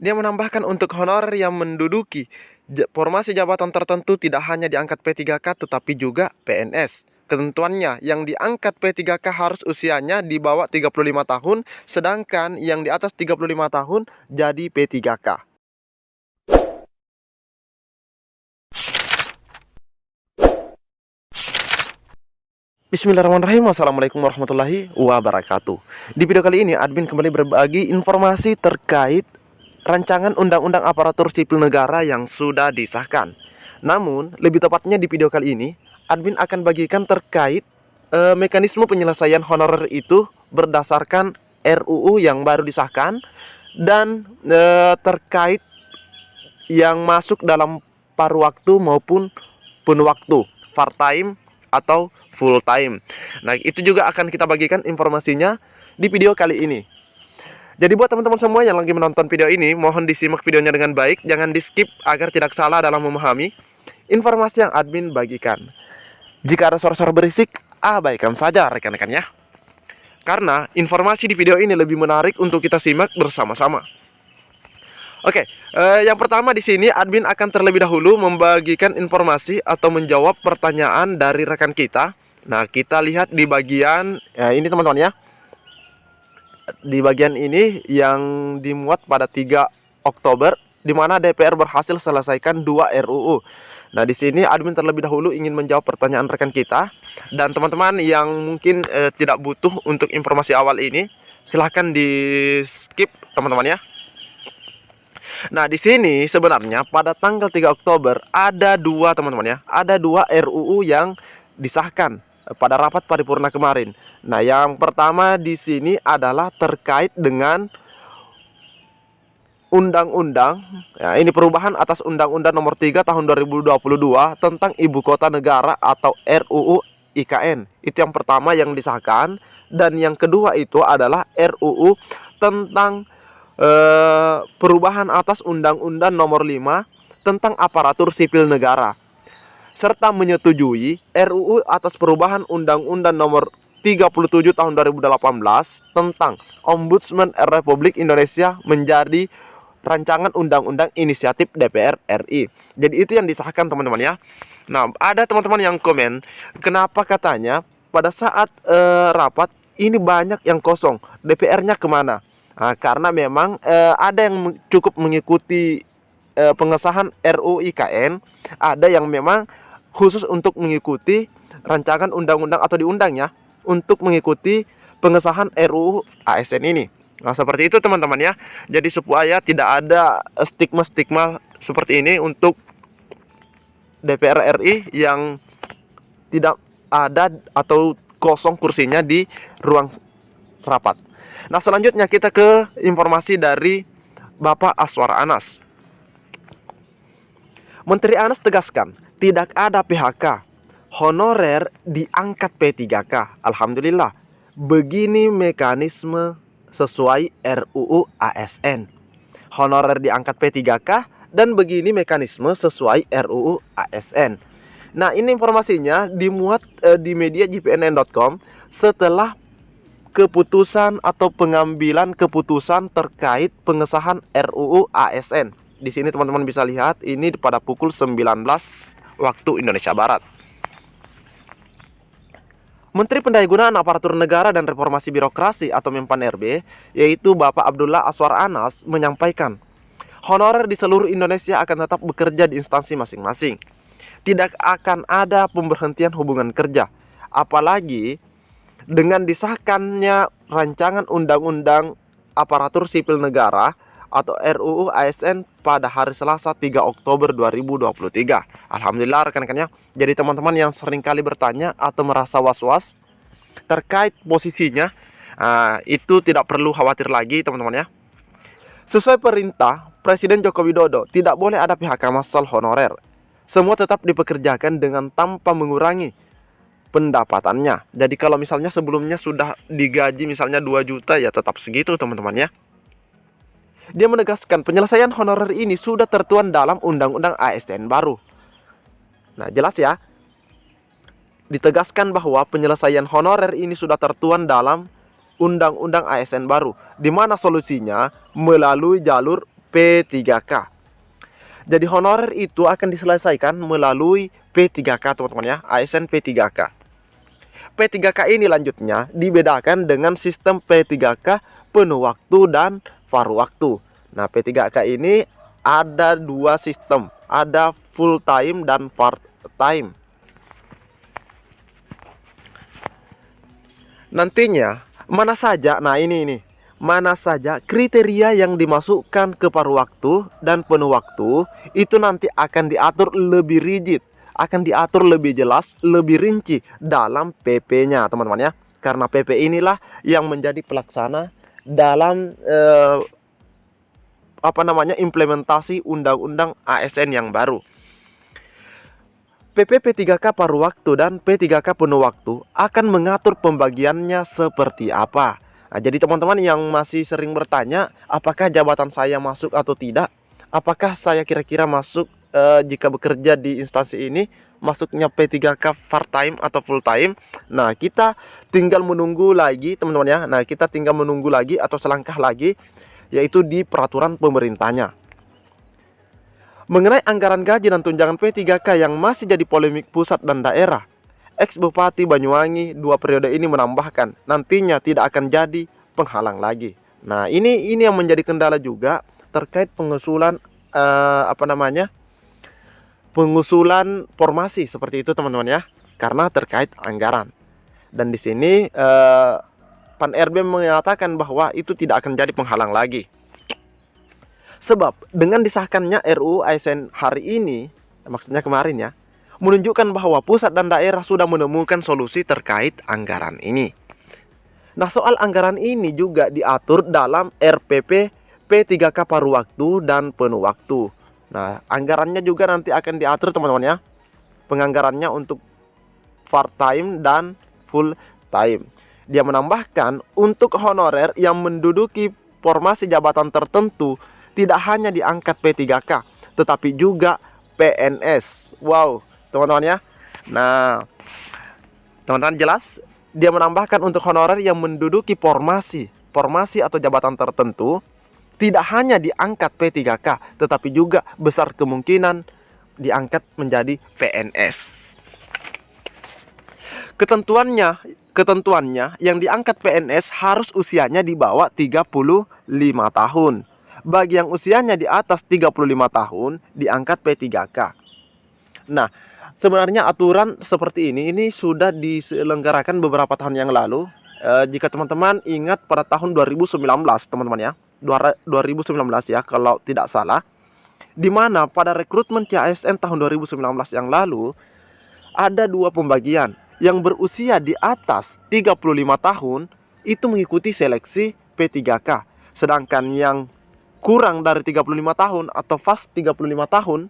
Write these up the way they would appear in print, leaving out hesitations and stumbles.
Dia menambahkan untuk honorer yang menduduki formasi jabatan tertentu tidak hanya diangkat P3K tetapi juga PNS. Ketentuannya, yang diangkat P3K harus usianya di bawah 35 tahun, sedangkan yang di atas 35 tahun jadi P3K. Bismillahirrahmanirrahim. Assalamualaikum warahmatullahi wabarakatuh. Di video kali ini, admin kembali berbagi informasi terkait rancangan undang-undang aparatur sipil negara yang sudah disahkan. Namun, lebih tepatnya di video kali ini, admin akan bagikan terkait mekanisme penyelesaian honorer itu berdasarkan RUU yang baru disahkan dan terkait yang masuk dalam paruh waktu maupun penuh waktu, part time atau full time. Nah, itu juga akan kita bagikan informasinya di video kali ini. Jadi buat teman-teman semua yang lagi menonton video ini, mohon disimak videonya dengan baik, jangan di skip agar tidak salah dalam memahami informasi yang admin bagikan. Jika ada suara-suara berisik, abaikan saja rekan-rekan ya. Karena informasi di video ini lebih menarik untuk kita simak bersama-sama. Oke, yang pertama di sini admin akan terlebih dahulu membagikan informasi atau menjawab pertanyaan dari rekan kita. Nah, kita lihat di bagian ini teman-teman ya. Di bagian ini yang dimuat pada 3 Oktober di mana DPR berhasil selesaikan 2 RUU. Nah, di sini admin terlebih dahulu ingin menjawab pertanyaan rekan kita, dan teman-teman yang mungkin tidak butuh untuk informasi awal ini, silahkan di skip teman-teman ya. Nah, di sini sebenarnya pada tanggal 3 Oktober ada 2 teman-teman ya. Ada 2 RUU yang disahkan pada rapat paripurna kemarin. Nah, yang pertama di sini adalah terkait dengan undang-undang, ya, ini perubahan atas Undang-Undang Nomor 3 Tahun 2022 tentang Ibu Kota Negara atau RUU IKN. Itu yang pertama yang disahkan, dan yang kedua itu adalah RUU tentang perubahan atas Undang-Undang Nomor 5 tentang Aparatur Sipil Negara, serta menyetujui RUU atas perubahan Undang-Undang Nomor 37 Tahun 2018 tentang Ombudsman Republik Indonesia menjadi rancangan undang-undang inisiatif DPR RI. Jadi itu yang disahkan teman-teman ya. Nah, ada teman-teman yang komen, kenapa katanya pada saat rapat ini banyak yang kosong, DPR-nya kemana? Nah, karena memang ada yang cukup mengikuti pengesahan RUU IKN, ada yang memang khusus untuk mengikuti rancangan undang-undang atau diundangnya untuk mengikuti pengesahan RUU ASN ini. Nah, seperti itu teman-teman ya. Jadi supaya tidak ada stigma-stigma seperti ini untuk DPR RI yang tidak ada atau kosong kursinya di ruang rapat. Nah, selanjutnya kita ke informasi dari Bapak Aswar Anas. Menteri Anas tegaskan, tidak ada PHK, honorer diangkat P3K. Alhamdulillah, begini mekanisme sesuai RUU ASN. Honorer diangkat P3K dan begini mekanisme sesuai RUU ASN. Nah, ini informasinya dimuat di media jpnn.com setelah keputusan atau pengambilan keputusan terkait pengesahan RUU ASN. Di sini teman-teman bisa lihat ini pada pukul 19 waktu Indonesia Barat. Menteri Pendayagunaan Aparatur Negara dan Reformasi Birokrasi atau Menpan RB, yaitu Bapak Abdullah Aswar Anas, menyampaikan, honorer di seluruh Indonesia akan tetap bekerja di instansi masing-masing. Tidak akan ada pemberhentian hubungan kerja. Apalagi dengan disahkannya rancangan Undang-Undang Aparatur Sipil Negara atau RUU ASN pada hari Selasa 3 Oktober 2023. Alhamdulillah rekan-rekannya. Jadi teman-teman yang sering kali bertanya atau merasa was-was terkait posisinya, itu tidak perlu khawatir lagi teman-teman ya. Sesuai perintah Presiden Joko Widodo, tidak boleh ada PHK massal honorer. Semua tetap dipekerjakan dengan tanpa mengurangi pendapatannya. Jadi kalau misalnya sebelumnya sudah digaji misalnya 2 juta, ya tetap segitu teman-teman ya. Dia menegaskan penyelesaian honorer ini sudah tertuang dalam Undang-Undang ASN baru. Nah, jelas ya. Ditegaskan bahwa penyelesaian honorer ini sudah tertuang dalam Undang-Undang ASN baru, di mana solusinya melalui jalur P3K. Jadi honorer itu akan diselesaikan melalui P3K teman-teman ya, ASN P3K. P3K ini lanjutnya dibedakan dengan sistem P3K penuh waktu dan paruh waktu. Nah, P3K ini ada dua sistem, ada full time dan part time. Nantinya mana saja, nah ini mana saja kriteria yang dimasukkan ke paruh waktu dan penuh waktu itu nanti akan diatur lebih rigid, akan diatur lebih jelas, lebih rinci dalam PP-nya teman-teman ya. Karena PP inilah yang menjadi pelaksana dalam implementasi undang-undang ASN yang baru. PP P3K paruh waktu dan P3K penuh waktu akan mengatur pembagiannya seperti apa. Nah, jadi teman-teman yang masih sering bertanya, apakah jabatan saya masuk atau tidak? Apakah saya kira-kira masuk jika bekerja di instansi ini, masuknya P3K part time atau full time? Nah, kita tinggal menunggu lagi teman-teman ya. Nah, kita tinggal menunggu lagi atau selangkah lagi, yaitu di peraturan pemerintahnya. Mengenai anggaran gaji dan tunjangan P3K yang masih jadi polemik pusat dan daerah, ex-Bupati Banyuwangi 2 periode ini menambahkan nantinya tidak akan jadi penghalang lagi. Nah, ini yang menjadi kendala juga terkait pengusulan pengusulan formasi seperti itu teman-teman ya, karena terkait anggaran. Dan di sini Pan RB mengatakan bahwa itu tidak akan jadi penghalang lagi. Sebab dengan disahkannya RUU ASN hari ini, maksudnya kemarin ya, menunjukkan bahwa pusat dan daerah sudah menemukan solusi terkait anggaran ini. Nah, soal anggaran ini juga diatur dalam RPP P3K paruh waktu dan penuh waktu. Nah, anggarannya juga nanti akan diatur teman-teman ya. Penganggarannya untuk part time dan full time. Dia menambahkan untuk honorer yang menduduki formasi jabatan tertentu tidak hanya diangkat P3K, tetapi juga PNS. Wow, teman-teman ya. Nah, teman-teman jelas? Dia menambahkan untuk honorer yang menduduki formasi atau jabatan tertentu tidak hanya diangkat P3K, tetapi juga besar kemungkinan diangkat menjadi PNS. Ketentuannya yang diangkat PNS harus usianya di bawah 35 tahun. Bagi yang usianya di atas 35 tahun diangkat P3K. Nah, sebenarnya aturan seperti ini sudah diselenggarakan beberapa tahun yang lalu. Jika teman-teman ingat pada tahun 2019 teman-teman ya, 2019 ya kalau tidak salah, di mana pada rekrutmen CASN tahun 2019 yang lalu ada dua pembagian. Yang berusia di atas 35 tahun itu mengikuti seleksi P3K, sedangkan yang kurang dari 35 tahun atau fast 35 tahun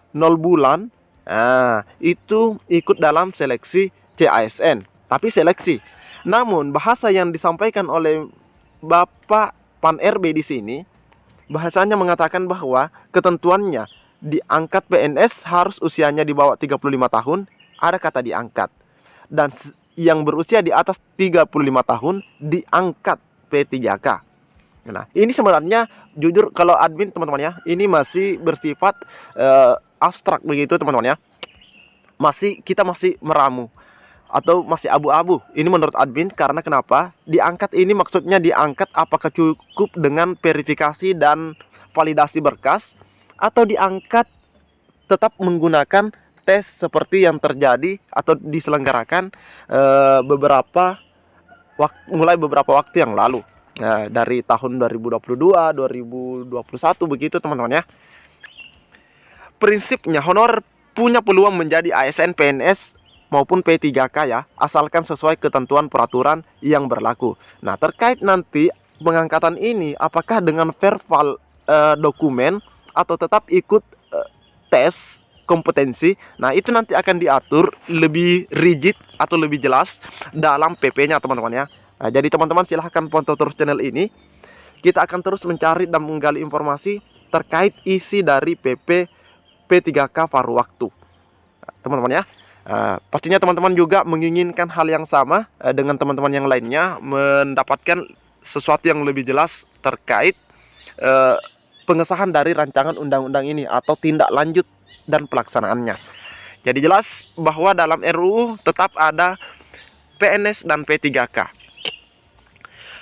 0 bulan, itu ikut dalam seleksi CASN, tapi seleksi. Namun bahasa yang disampaikan oleh Bapak Pan RB di sini, bahasanya mengatakan bahwa ketentuannya diangkat PNS harus usianya di bawah 35 tahun, ada kata diangkat. Dan yang berusia di atas 35 tahun diangkat P3K. Nah, ini sebenarnya jujur kalau admin teman-teman ya, ini masih bersifat abstrak begitu teman-teman ya. Kita masih meramu atau masih abu-abu. Ini menurut admin karena kenapa? Diangkat ini maksudnya diangkat apakah cukup dengan verifikasi dan validasi berkas atau diangkat tetap menggunakan tes seperti yang terjadi atau diselenggarakan mulai beberapa waktu yang lalu. Nah, dari tahun 2022, 2021 begitu teman-teman ya. Prinsipnya honorer punya peluang menjadi ASN, PNS maupun P3K ya, asalkan sesuai ketentuan peraturan yang berlaku. Nah, terkait nanti pengangkatan ini apakah dengan verbal dokumen atau tetap ikut tes kompetensi. Nah, itu nanti akan diatur lebih rigid atau lebih jelas dalam PP-nya teman-teman ya. Nah, jadi teman-teman silahkan pantau terus channel ini. Kita akan terus mencari dan menggali informasi terkait isi dari PP P3K paruh waktu, teman-teman ya. Pastinya teman-teman juga menginginkan hal yang sama dengan teman-teman yang lainnya, mendapatkan sesuatu yang lebih jelas terkait pengesahan dari rancangan undang-undang ini atau tindak lanjut dan pelaksanaannya. Jadi jelas bahwa dalam RUU tetap ada PNS dan P3K.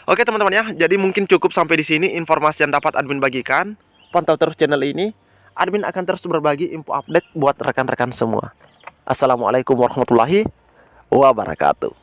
Oke teman-teman ya, jadi mungkin cukup sampai di sini informasi yang dapat admin bagikan. Pantau terus channel ini, admin akan terus berbagi info update buat rekan-rekan semua. Assalamualaikum warahmatullahi wabarakatuh.